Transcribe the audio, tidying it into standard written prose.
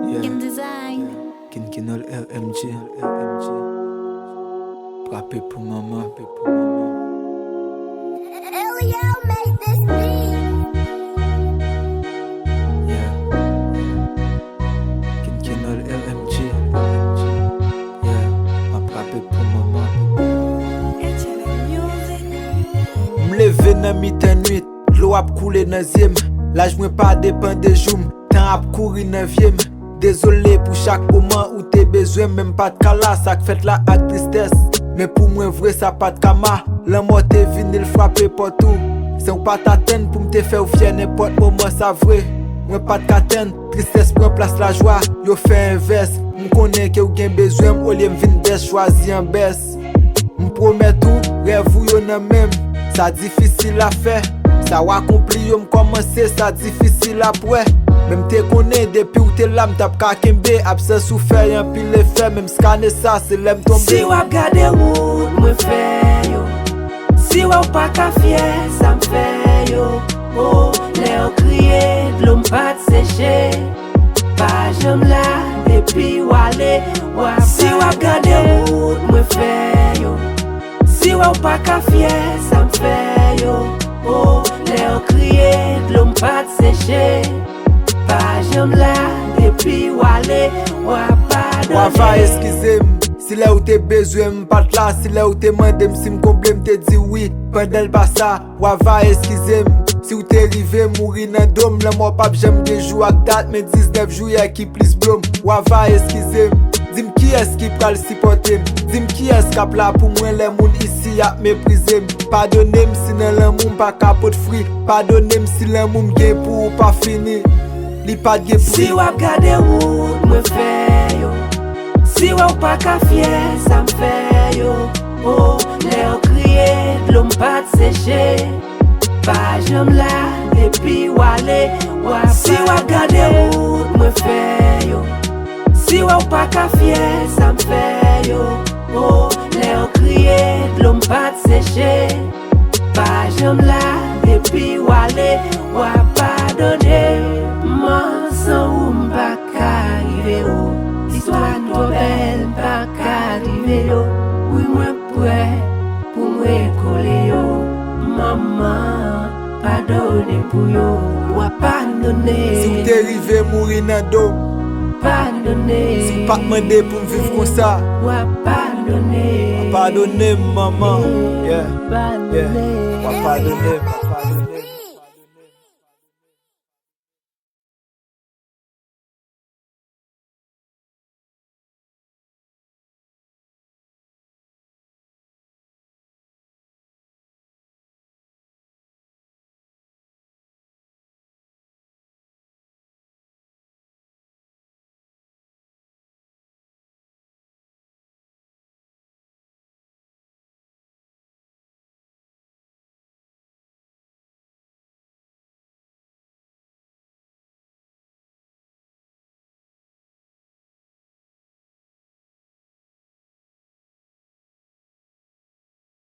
Kim Design. Kinkinol RMG. Frappé pour maman. Elio made this beat. Yeah. Kinkinol RMG. Yeah. M'a frappé pour maman. M'leve nan mitan nuit, l'eau ap koule nan ziem. L'âge mwen pa depan de joum, temps ap kouri nan viem. Désolé pour chaque moment où t'es besoin, même pas de kala, ça fait la ak tristesse. Mais pour moi vrai ça pas de kama, la mort t'es venu le frapper partout. C'est ou pas t'attendre pour m'te faire fier n'importe moment ça vrai. Moi pas de katène, tristesse prend place la joie. Yo fait inverse, m'connais que ou gen besoin, au lieu m'vin baisse, choisi en baisse. M'promet tout, rêve ou yo nan même. Ça difficile à faire, ça ou accompli yo m'commencer, ça difficile après. Même te connais depuis où t'es là, m'tap ka kembe. Absence souffert, y'en pile l'effet, même scanner ça, c'est l'aime tomber. Si wap gade route, mwen fè yo. Si wap pa ka fier, ça m'fè yo. Oh, lè ou kriye, d'lou m'pat séché. Pa jam la, depi wale, wap. Si wap gade route, mwen fè yo. Si wap pa ka fier, ça m'fè yo. Oh, lè ou kriye, d'lou m'pat séché. Pa jam la, depi wale, wap padone. Wava excusez si là où t'es besoin m'pat là, si là où t'es mandé si m'comble m'te dit oui, pendant pas ça. Wava excusez si où t'es rivé mourir nan dôme, la mort pas j'aime des jours ak date, mais 19 juillet qui plus blom. Wava excusez dis-moi qui est-ce qui pral supporter, dis-moi qui est-ce qui a là pour moi les moun ici a mépriser. Pardonnez-moi si nan l'amour pas capote free, pardonnez-moi si l'amour gen pour pas fini. Li pas de si wap gade route, mwen fè yo. Si wap pa ka fier, ça m'fè yo. Oh, lè ou kriye, d'lou m'pat séché. Pa jam la, depi wale, wap. Si wap gade route, mwen fè yo. Si wap pa ka fier, ça m'fè yo. Oh, lè ou kriye, d'lou m'pat séché. Pa jam la, depi wale, wap padone. Man san ou m'pa ka rive yo. L'histoire trop belle m'pa ka rive yo. Oui mwen prè pou mwen kole yo. Maman, pardonne pou yo. Wa pardonne. Si ou t'es rivé mourir nan dôme, pardonne. si ou pas demandé pour me vivre comme ça, Wa pardonne. pardonnez maman. Yeah, yeah. Pardonne. Pardonnez.